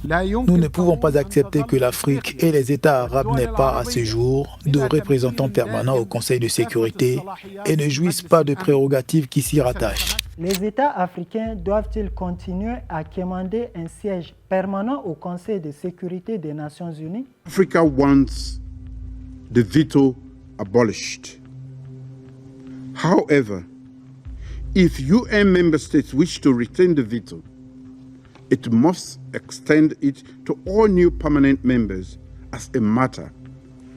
Nous ne pouvons pas accepter que l'Afrique et les États arabes n'aient pas à ce jour de représentants permanents au Conseil de sécurité et ne jouissent pas de prérogatives qui s'y rattachent. Les États africains doivent-ils continuer à quémander un siège permanent au Conseil de sécurité des Nations Unies? Africa wants the veto abolished. However, if UN member states wish to retain the veto, it must extend it to all new permanent members as a matter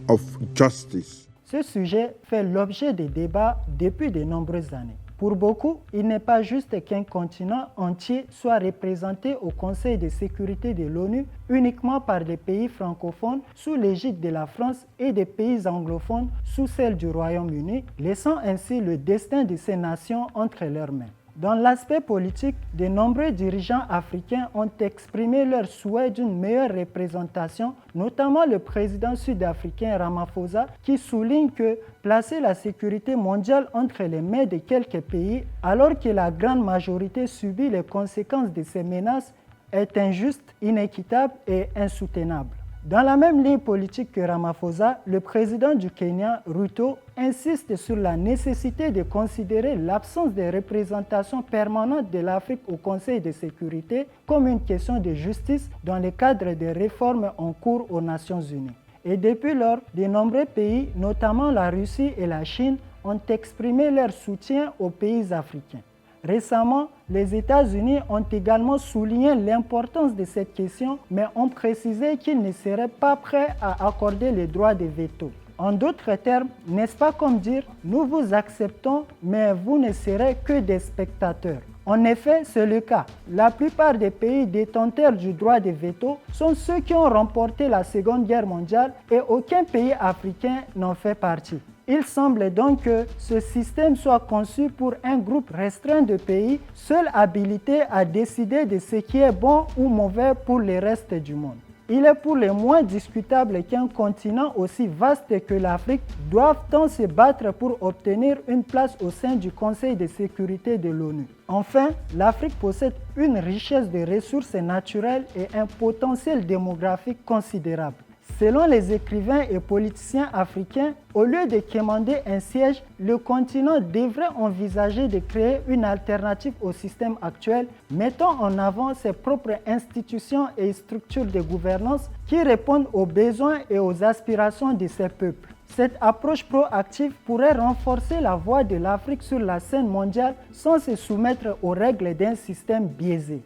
of justice. Ce sujet fait l'objet de débats depuis de nombreuses années. Pour beaucoup, il n'est pas juste qu'un continent entier soit représenté au Conseil de sécurité de l'ONU uniquement par des pays francophones sous l'égide de la France et des pays anglophones sous celle du Royaume-Uni, laissant ainsi le destin de ces nations entre leurs mains. Dans l'aspect politique, de nombreux dirigeants africains ont exprimé leur souhait d'une meilleure représentation, notamment le président sud-africain Ramaphosa, qui souligne que placer la sécurité mondiale entre les mains de quelques pays, alors que la grande majorité subit les conséquences de ces menaces, est injuste, inéquitable et insoutenable. Dans la même ligne politique que Ramaphosa, le président du Kenya, Ruto, insiste sur la nécessité de considérer l'absence de représentation permanente de l'Afrique au Conseil de sécurité comme une question de justice dans le cadre des réformes en cours aux Nations Unies. Et depuis lors, de nombreux pays, notamment la Russie et la Chine, ont exprimé leur soutien aux pays africains. Récemment, les États-Unis ont également souligné l'importance de cette question, mais ont précisé qu'ils ne seraient pas prêts à accorder le droit de veto. En d'autres termes, n'est-ce pas comme dire « nous vous acceptons, mais vous ne serez que des spectateurs ». En effet, c'est le cas. La plupart des pays détenteurs du droit de veto sont ceux qui ont remporté la Seconde Guerre mondiale et aucun pays africain n'en fait partie. Il semble donc que ce système soit conçu pour un groupe restreint de pays, seuls habilités à décider de ce qui est bon ou mauvais pour le reste du monde. Il est pour le moins discutable qu'un continent aussi vaste que l'Afrique doive tant se battre pour obtenir une place au sein du Conseil de sécurité de l'ONU. Enfin, l'Afrique possède une richesse de ressources naturelles et un potentiel démographique considérable. Selon les écrivains et politiciens africains, au lieu de quémander un siège, le continent devrait envisager de créer une alternative au système actuel, mettant en avant ses propres institutions et structures de gouvernance qui répondent aux besoins et aux aspirations de ses peuples. Cette approche proactive pourrait renforcer la voix de l'Afrique sur la scène mondiale sans se soumettre aux règles d'un système biaisé.